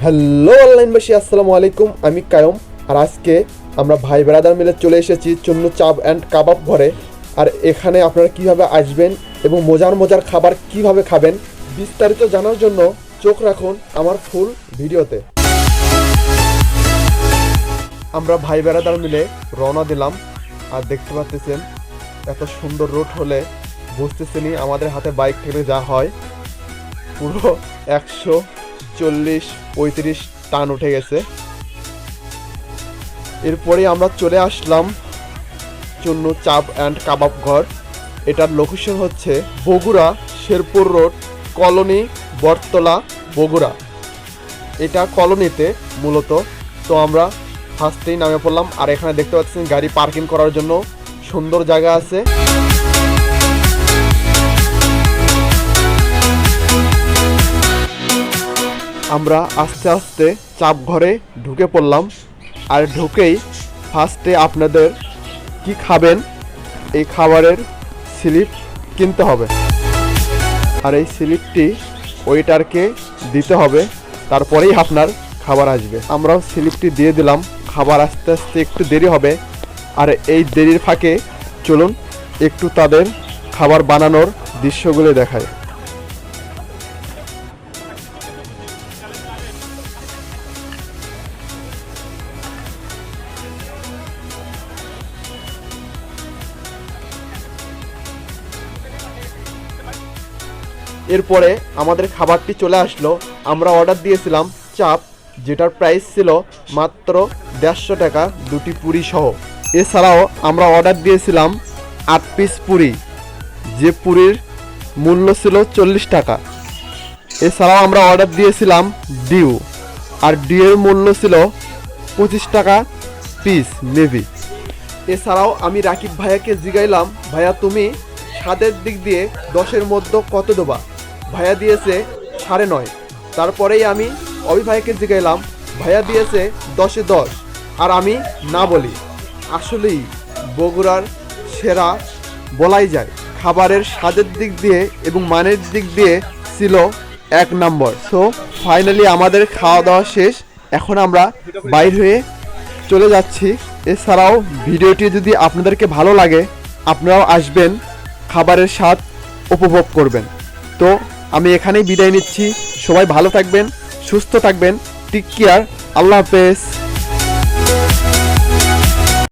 Hello অনলাইনবাসী, আসসালামু আলাইকুম। আমি কায়ম, আর আজকে আমরা ভাই ব্রাদার মিলে চলে এসেছি চুন্নু চাপ অ্যান্ড কাবাব ঘরে। আর এখানে আপনারা কিভাবে আসবেন এবং মজার মজার খাবার কিভাবে খাবেন বিস্তারিত জানার জন্য চোখ রাখুন আমার ফুল ভিডিওতে। আমরা ভাই ব্রাদার মিলে রওনা দিলাম। আর দেখতে পাচ্ছেন এত সুন্দর রোড হলে বুঝতেছেনই আমাদের হাতে বাইক থেকে যা হয়, পুরো 140-35 টান উঠে গেছে। এরপরে আমরা চলে আসলাম চুন্নু চাপ অ্যান্ড কাবাব ঘর। এটার লোকেশন হচ্ছে বগুড়া শেরপুর রোড, কলোনি, বটতলা, বগুড়া। এটা কলোনিতে মূলত। তো আমরা ফার্স্টেই নামে পড়লাম। আর এখানে দেখতে পাচ্ছেন গাড়ি পার্কিং করার জন্য সুন্দর জায়গা আছে। আমরা আস্তে আস্তে চাপ ঘরে ঢুকে পড়লাম। আর ঢুকেই ফার্স্টে আপনাদের কি খাবেন এই খাবারের স্লিপ কিনতে হবে। আর এই স্লিপটি ওয়েটারকে দিতে হবে, তারপরেই আপনার খাবার আসবে। আমরাও স্লিপটি দিয়ে দিলাম। খাবার আস্তে আস্তে একটু দেরি হবে। আর এই দেরির ফাঁকে চলুন একটু তাদের খাবার বানানোর দৃশ্যগুলো দেখায়। এরপরে আমাদের খাবারটি চলে আসলো। আমরা অর্ডার দিয়েছিলাম চাপ, যেটার প্রাইস ছিল মাত্র 150 টাকা দুটি পুরি সহ। এছাড়াও আমরা অর্ডার দিয়েছিলাম 8 পিস পুরি, যে পুরির মূল্য ছিল 40 টাকা। এছাড়াও আমরা অর্ডার দিয়েছিলাম ডিউ, আর ডিউয়ের মূল্য ছিল 25 টাকা পিস মেবি। এছাড়াও আমি রাকিব ভাইয়াকে জিগাইলাম, ভাইয়া তুমি স্বাদের দিক দিয়ে 10-এর মধ্যে কত দেবা? ভাইয়া দিয়েছে 9.5। তারপরেই আমি অভি ভাইকে জিগাইলাম, ভাইয়া দিয়েছে 10-এ 10। আর আমি না বলি, আসলেই বগুড়ার সেরা বলাই যায়। খাবারের স্বাদের দিক দিয়ে এবং মানের দিক দিয়ে ছিল 1 নম্বর। সো ফাইনালি আমাদের খাওয়া দাওয়া শেষ। এখন আমরা বাইর হয়ে চলে যাচ্ছি। এছাড়াও ভিডিওটি যদি আপনাদেরকে ভালো লাগে, আপনারাও আসবেন, খাবারের স্বাদ উপভোগ করবেন। তো আমি এখানেই বিদায় নিচ্ছি। সবাই ভালো থাকবেন, সুস্থ থাকবেন। টেক কেয়ার, আল্লাহ হাফেজ।